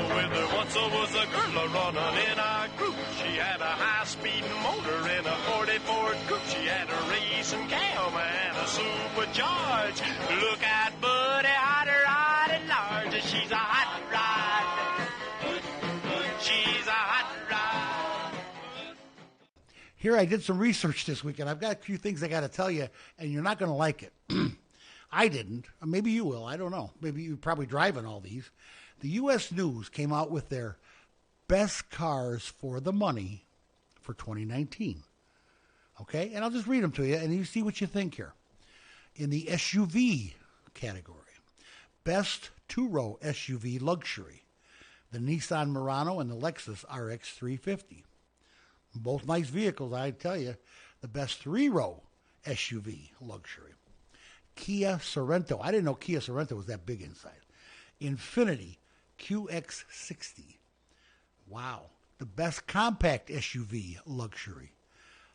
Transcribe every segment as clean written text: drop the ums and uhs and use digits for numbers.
Well, there once was a girl running in our group. She had a high-speed motor in a 40 Ford coupe. She had a racing cam and a supercharged. Look out, buddy, hot rod and large. She's a hot rod. She's a hot rod. Here, I did some research this weekend. I've got a few things I got to tell you, and you're not going to like it. I didn't. Maybe you will. I don't know. Maybe you're probably driving all these. The U.S. News came out with their best cars for the money for 2019. Okay? And I'll just read them to you, and you see what you think here. In the SUV category, best two-row SUV luxury, the Nissan Murano and the Lexus RX 350. Both nice vehicles, I tell you. The best three-row SUV luxury, Kia Sorento. I didn't know Kia Sorento was that big inside. Infiniti QX60. Wow. The best compact SUV luxury,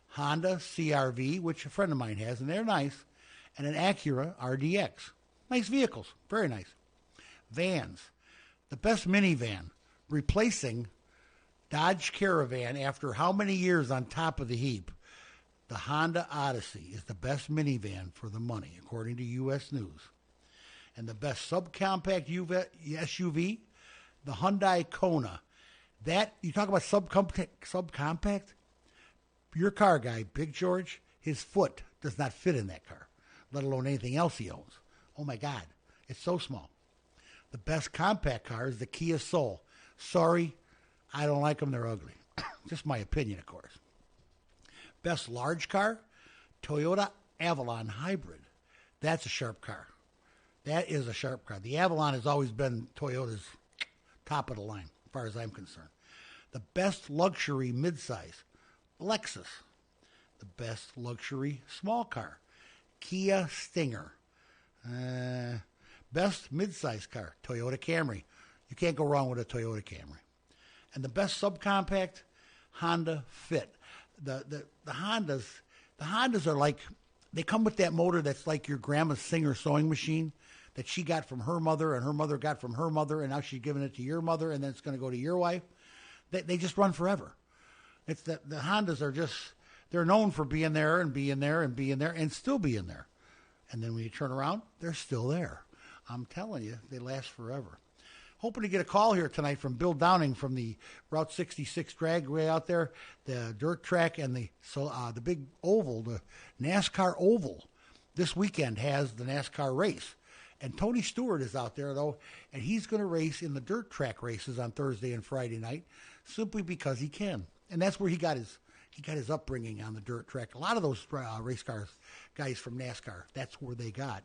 Honda CRV, which a friend of mine has, and they're nice, and an Acura RDX. Nice vehicles. Very nice. Vans. The best minivan, replacing Dodge Caravan after how many years on top of the heap? The Honda Odyssey is the best minivan for the money, according to U.S. News. And the best subcompact SUV, the Hyundai Kona. That, you talk about subcompact? Your car guy, Big George, his foot does not fit in that car, let alone anything else he owns. Oh, my God. It's so small. The best compact car is the Kia Soul. Sorry, I don't like them. They're ugly. Just my opinion, of course. Best large car, Toyota Avalon Hybrid. That's a sharp car. That is a sharp car. The Avalon has always been Toyota's top of the line, as far as I'm concerned. The best luxury midsize, Lexus. The best luxury small car, Kia Stinger. Best midsize car, Toyota Camry. You can't go wrong with a Toyota Camry. And the best subcompact, Honda Fit. The Hondas are like, they come with that motor that's like your grandma's Singer sewing machine that she got from her mother and her mother got from her mother, and now she's giving it to your mother, and then it's going to go to your wife. They just run forever. It's that the Hondas are just, they're known for being there and being there and being there and still being there. And then when you turn around, they're still there. I'm telling you, they last forever. Hoping to get a call here tonight from Bill Downing from the Route 66 dragway out there, the dirt track, and the big oval, the NASCAR oval. This weekend has the NASCAR race. And Tony Stewart is out there, though, and he's going to race in the dirt track races on Thursday and Friday night simply because he can. And that's where he got his upbringing on the dirt track. A lot of those race cars guys from NASCAR, that's where they got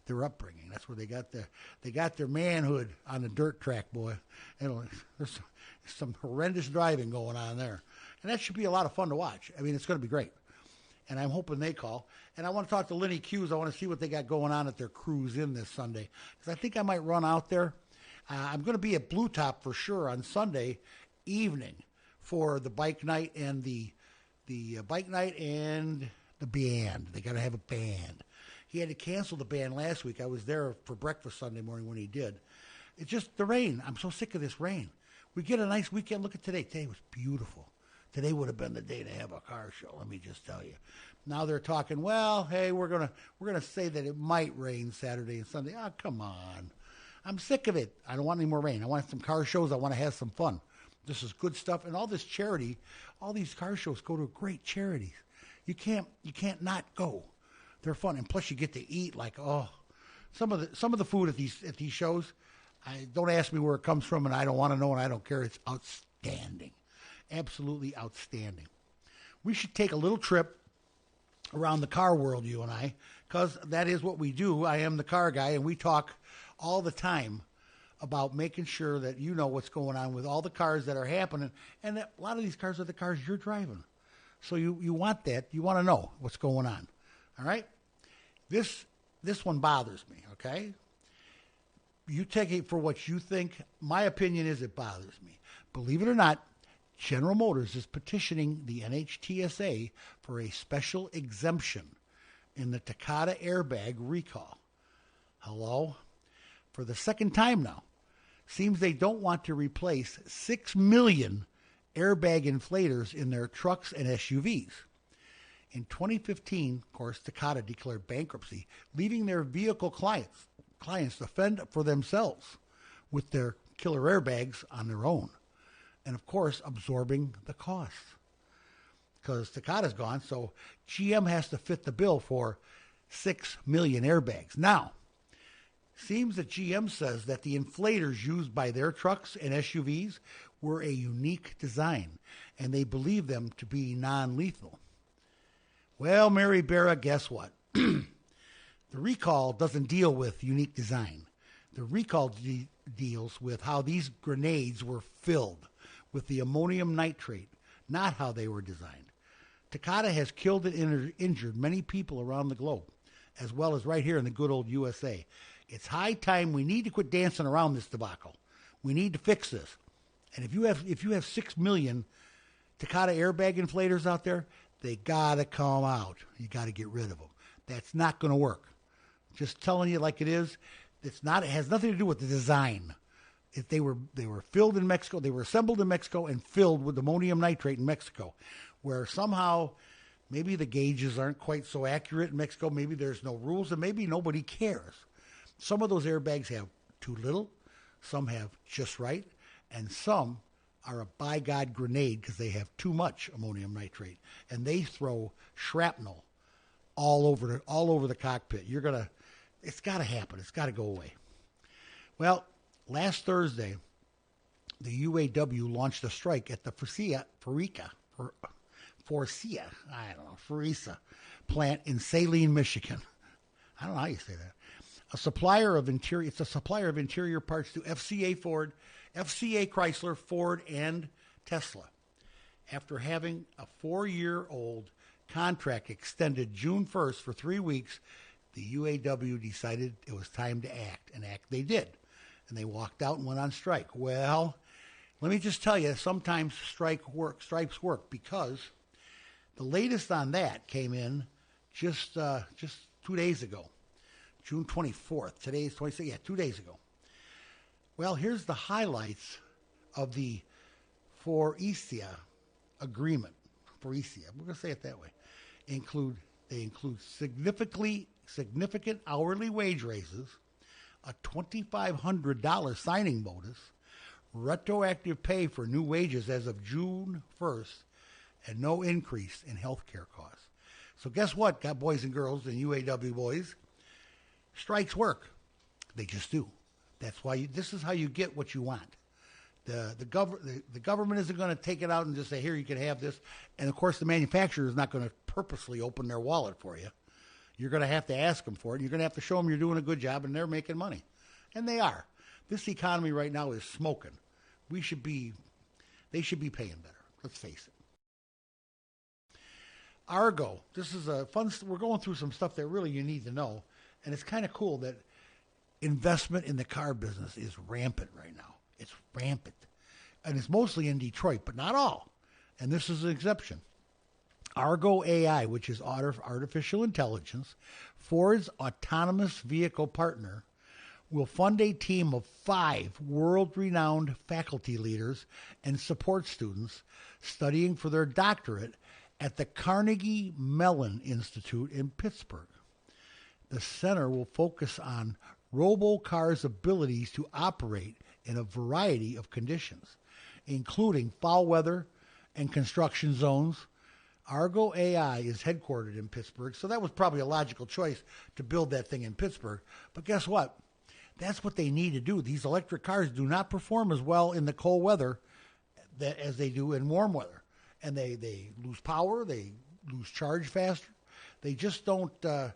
their upbringing. That's where they got their manhood on the dirt track, boy. And there's some horrendous driving going on there. And that should be a lot of fun to watch. I mean, it's going to be great. And I'm hoping they call. And I want to talk to Lenny Hughes. I want to see what they got going on at their cruise in this Sunday. Because I think I might run out there. I'm going to be at Blue Top for sure on Sunday evening for the bike night and the bike night and the band. They got to have a band. He had to cancel the band last week. I was there for breakfast Sunday morning when he did. It's just the rain. I'm so sick of this rain. We get a nice weekend. Look at today. Today was beautiful. Today would have been the day to have a car show, let me just tell you. Now they're talking, well, hey, we're gonna say that it might rain Saturday and Sunday. Oh, come on. I'm sick of it. I don't want any more rain. I want some car shows. I want to have some fun. This is good stuff. And all this charity, all these car shows go to great charities. You can't not go. They're fun. And plus you get to eat like, some of the food at these shows, don't ask me where it comes from, and I don't want to know, and I don't care. It's outstanding. Absolutely outstanding. We should take a little trip around the car world, you and I, because that is what we do. I am the car guy, and we talk all the time about making sure that you know what's going on with all the cars that are happening, and that a lot of these cars are the cars you're driving. So you want that. You want to know what's going on. All right? This one bothers me, okay? You take it for what you think. My opinion is it bothers me. Believe it or not, General Motors is petitioning the NHTSA for a special exemption in the Takata airbag recall. Hello? For the second time now. Seems they don't want to replace 6 million airbag inflators in their trucks and SUVs. In 2015, of course, Takata declared bankruptcy, leaving their vehicle clients to fend for themselves with their killer airbags on their own. And, of course, absorbing the costs. Because Takata's gone, so GM has to fit the bill for 6 million airbags. Now, seems that GM says that the inflators used by their trucks and SUVs were a unique design, and they believe them to be non-lethal. Well, Mary Barra, guess what? The recall doesn't deal with unique design. The recall deals with how these grenades were filled with the ammonium nitrate, not how they were designed. Takata has killed and injured many people around the globe, as well as right here in the good old USA. It's high time we need to quit dancing around this debacle. We need to fix this. And if you have 6 million Takata airbag inflators out there, they gotta come out. You gotta get rid of them. That's not going to work. Just telling you like it is. It's not. It has nothing to do with the design. They were filled in Mexico. They were assembled in Mexico and filled with ammonium nitrate in Mexico, where somehow maybe the gauges aren't quite so accurate in Mexico. Maybe there's no rules, and maybe nobody cares. Some of those airbags have too little, some have just right, and some are a by God grenade because they have too much ammonium nitrate, and they throw shrapnel all over the cockpit. It's got to happen. It's got to go away. Well, last Thursday, the UAW launched a strike at the Forcia plant in Saline, Michigan. I don't know how you say that. It's a supplier of interior parts to FCA Chrysler, Ford, and Tesla. After having a 4-year-old contract extended June 1st for 3 weeks, the UAW decided it was time to act, and act they did. And they walked out and went on strike. Well, let me just tell you, sometimes strikes work, because the latest on that came in just 2 days ago, June 24th. Today's 26th. Yeah, 2 days ago. Well, here's the highlights of the Forcia agreement. Forcia, we're going to say it that way. They include significant hourly wage raises, a $2,500 signing bonus, retroactive pay for new wages as of June 1st, and no increase in health care costs. So guess what, boys and girls and UAW boys? Strikes work. They just do. That's why this is how you get what you want. The government isn't going to take it out and just say, here, you can have this. And, of course, the manufacturer is not going to purposely open their wallet for you. You're going to have to ask them for it. You're going to have to show them you're doing a good job, and they're making money. And they are. This economy right now is smoking. They should be paying better. Let's face it. Argo. This is a fun. We're going through some stuff that really you need to know. And it's kind of cool that investment in the car business is rampant right now. It's rampant. And it's mostly in Detroit, but not all. And this is an exception. Argo AI, which is artificial intelligence, Ford's autonomous vehicle partner, will fund a team of 5 world-renowned faculty leaders and support students studying for their doctorate at the Carnegie Mellon Institute in Pittsburgh. The center will focus on robocars' abilities to operate in a variety of conditions, including foul weather and construction zones. Argo AI is headquartered in Pittsburgh, so that was probably a logical choice to build that thing in Pittsburgh. But guess what? That's what they need to do. These electric cars do not perform as well in the cold weather as they do in warm weather. And they lose power, they lose charge faster. They just don't, and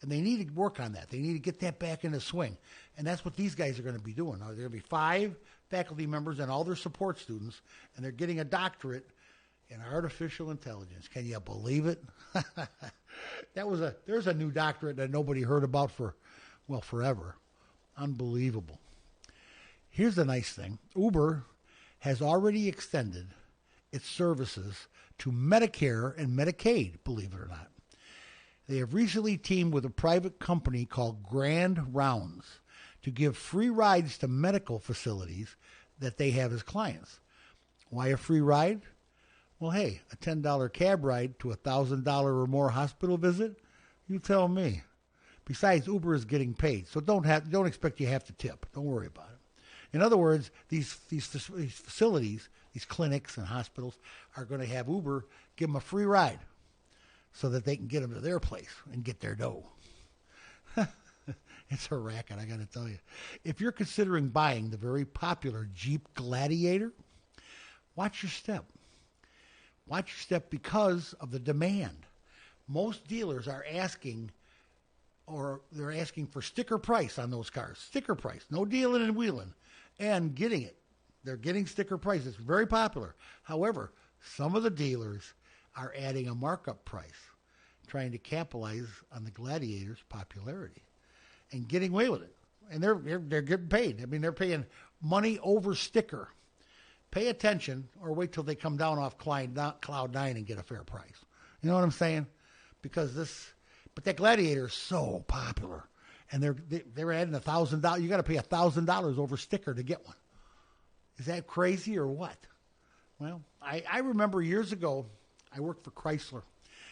they need to work on that. They need to get that back into swing. And that's what these guys are going to be doing. There are going to be 5 faculty members and all their support students, and they're getting a doctorate in artificial intelligence. Can you believe it? There's a new doctorate that nobody heard about for, forever. Unbelievable. Here's the nice thing. Uber has already extended its services to Medicare and Medicaid, believe it or not. They have recently teamed with a private company called Grand Rounds to give free rides to medical facilities that they have as clients. Why a free ride? Well, hey, a $10 cab ride to a $1,000 or more hospital visit? You tell me. Besides, Uber is getting paid, so don't expect you have to tip. Don't worry about it. In other words, these facilities, these clinics and hospitals are going to have Uber give them a free ride so that they can get them to their place and get their dough. It's a racket, I got to tell you. If you're considering buying the very popular Jeep Gladiator, watch your step. Watch your step because of the demand. Most dealers are asking, or they're asking for sticker price on those cars. Sticker price. No dealing and wheeling. And getting it. They're getting sticker price. It's very popular. However, some of the dealers are adding a markup price, trying to capitalize on the Gladiator's popularity and getting away with it. And they're getting paid. I mean, they're paying money over sticker. Pay attention or wait till they come down off Cloud 9 and get a fair price. You know what I'm saying? But that Gladiator is so popular. And they're adding $1,000. You got to pay $1,000 over sticker to get one. Is that crazy or what? Well, I remember years ago, I worked for Chrysler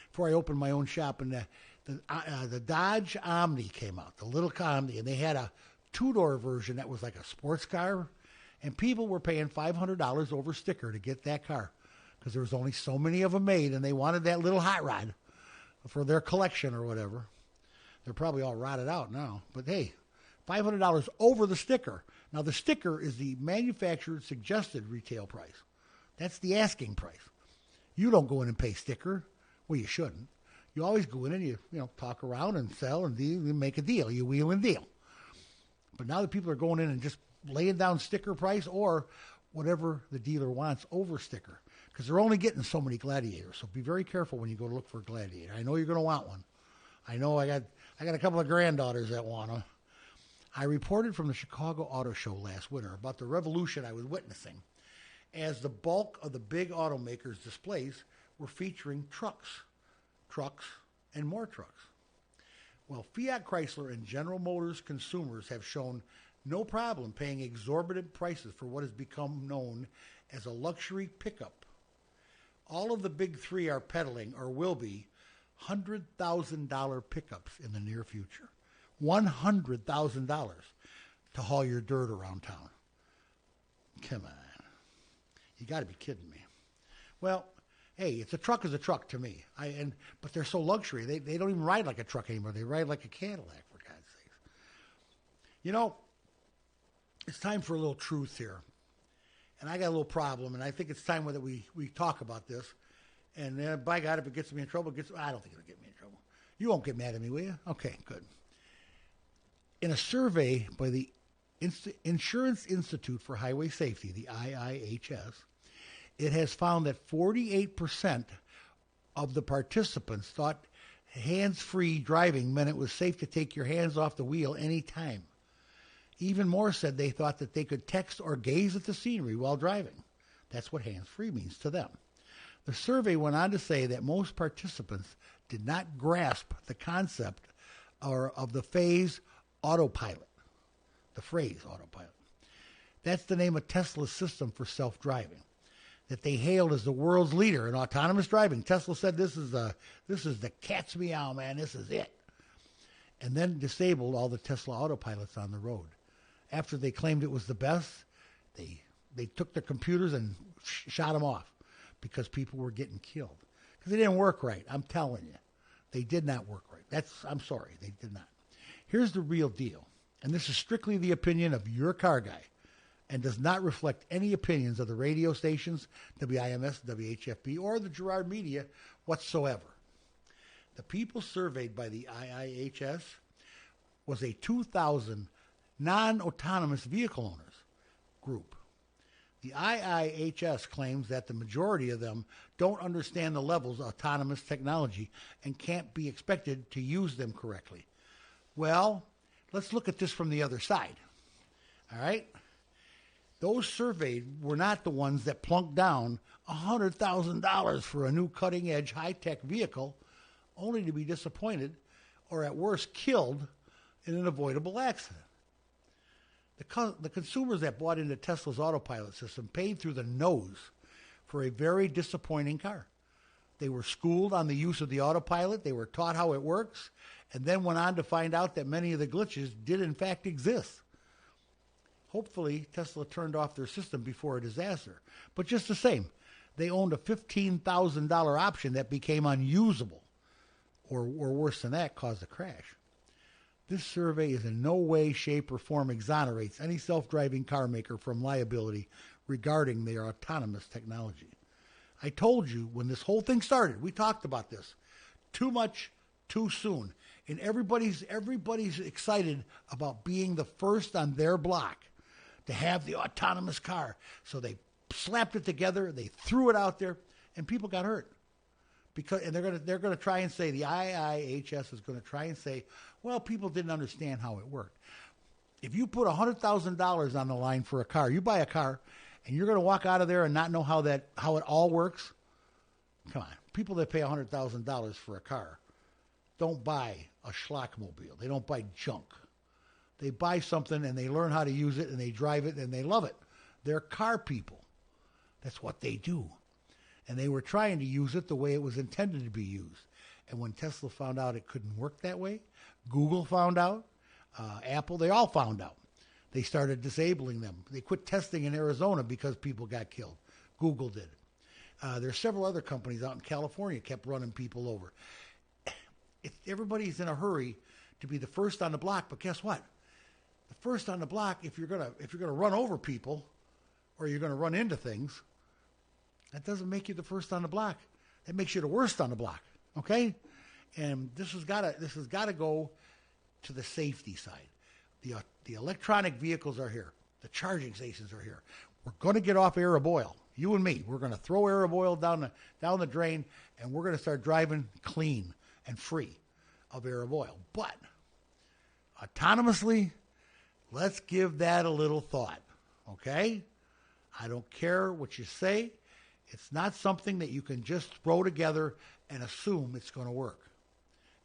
before I opened my own shop, and the Dodge Omni came out, the little Omni, and they had a two-door version that was like a sports car, and people were paying $500 over sticker to get that car because there was only so many of them made, and they wanted that little hot rod for their collection or whatever. They're probably all rotted out now, but hey, $500 over the sticker. Now, the sticker is the manufacturer's suggested retail price. That's the asking price. You don't go in and pay sticker. Well, you shouldn't. You always go in and you talk around and sell and deal, and make a deal. You wheel and deal. But now that people are going in and just laying down sticker price or whatever the dealer wants over sticker, because they're only getting so many Gladiators. So be very careful when you go to look for a Gladiator. I know you're going to want one. I know I got a couple of granddaughters that want them. I reported from the Chicago Auto Show last winter about the revolution I was witnessing as the bulk of the big automakers' displays were featuring trucks, and more trucks. Well, Fiat Chrysler and General Motors consumers have shown no problem paying exorbitant prices for what has become known as a luxury pickup. All of the big three are peddling, or will be, $100,000 pickups in the near future. $100,000 to haul your dirt around town. Come on. You got to be kidding me. Well, hey, a truck is a truck to me. But they're so luxury. They don't even ride like a truck anymore. They ride like a Cadillac, for God's sakes. You know, it's time for a little truth here. And I got a little problem, and I think it's time that we talk about this. And by God, if it gets me in trouble, I don't think it'll get me in trouble. You won't get mad at me, will you? Okay, good. In a survey by the Insurance Institute for Highway Safety, the IIHS, it has found that 48% of the participants thought hands-free driving meant it was safe to take your hands off the wheel anytime. Even more said they thought that they could text or gaze at the scenery while driving. That's what hands-free means to them. The survey went on to say that most participants did not grasp the concept of the phrase autopilot. The phrase autopilot. That's the name of Tesla's system for self-driving that they hailed as the world's leader in autonomous driving. Tesla said this is the cat's meow, man. This is it. And then disabled all the Tesla autopilots on the road. After they claimed it was the best, they took their computers and shot them off because people were getting killed. Because they didn't work right. I'm telling you. They did not work right. I'm sorry. They did not. Here's the real deal. And this is strictly the opinion of your car guy and does not reflect any opinions of the radio stations, WIMS, WHFB, or the Girard Media whatsoever. The people surveyed by the IIHS was a 2,000 non-autonomous vehicle owners group. The IIHS claims that the majority of them don't understand the levels of autonomous technology and can't be expected to use them correctly. Well, let's look at this from the other side. All right? Those surveyed were not the ones that plunked down $100,000 for a new cutting-edge high-tech vehicle only to be disappointed or at worst killed in an avoidable accident. The consumers that bought into Tesla's autopilot system paid through the nose for a very disappointing car. They were schooled on the use of the autopilot, they were taught how it works, and then went on to find out that many of the glitches did in fact exist. Hopefully, Tesla turned off their system before a disaster. But just the same, they owned a $15,000 option that became unusable, or worse than that, caused a crash. This survey is in no way, shape, or form exonerates any self-driving car maker from liability regarding their autonomous technology. I told you when this whole thing started, we talked about this. Too much, too soon. And everybody's excited about being the first on their block to have the autonomous car. So they slapped it together, they threw it out there, and people got hurt. And they're gonna try and say, the IIHS is gonna try and say, well, people didn't understand how it worked. If you put $100,000 on the line for a car, you buy a car, and you're gonna walk out of there and not know how it all works. Come on, people that pay $100,000 for a car don't buy a schlockmobile. They don't buy junk. They buy something and they learn how to use it and they drive it and they love it. They're car people. That's what they do. And they were trying to use it the way it was intended to be used. And when Tesla found out it couldn't work that way, Google found out, Apple, they all found out. They started disabling them. They quit testing in Arizona because people got killed. Google did. There's several other companies out in California kept running people over. Everybody's in a hurry to be the first on the block, but guess what? The first on the block, if you're gonna run over people or you're gonna run into things, that doesn't make you the first on the block. That makes you the worst on the block. Okay? And this has gotta go to the safety side. The electronic vehicles are here. The charging stations are here. We're gonna get off Arab oil. You and me. We're gonna throw Arab oil down the drain, and we're gonna start driving clean and free of Arab oil. But autonomously, let's give that a little thought. Okay? I don't care what you say. It's not something that you can just throw together and assume it's going to work.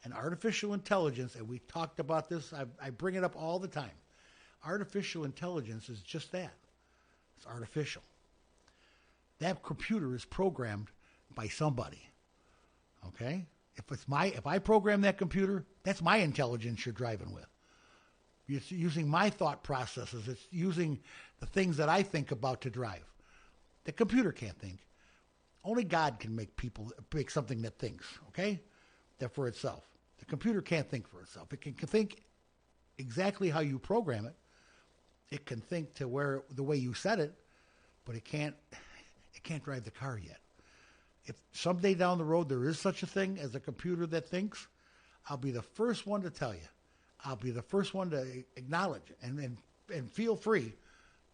And artificial intelligence, and we talked about this, I bring it up all the time. Artificial intelligence is just that. It's artificial. That computer is programmed by somebody. Okay? If I program that computer, that's my intelligence you're driving with. It's using my thought processes. It's using the things that I think about to drive. The computer can't think. Only God can make something that thinks, okay? That for itself. The computer can't think for itself. It can think exactly how you program it. It can think to the way you set it, but it can't drive the car yet. If someday down the road there is such a thing as a computer that thinks, I'll be the first one to tell you. I'll be the first one to acknowledge it. And feel free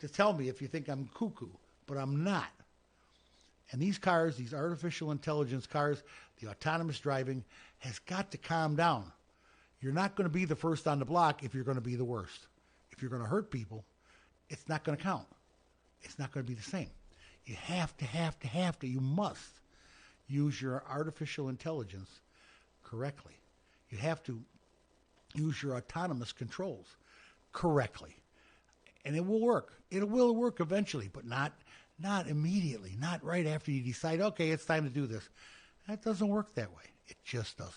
to tell me if you think I'm cuckoo, but I'm not. And these cars, these artificial intelligence cars, the autonomous driving, has got to calm down. You're not going to be the first on the block if you're going to be the worst. If you're going to hurt people, it's not going to count. It's not going to be the same. You have to, you must use your artificial intelligence correctly. You have to use your autonomous controls correctly. And it will work. It will work eventually, but not immediately, not right after you decide, okay, it's time to do this. That doesn't work that way. It just doesn't.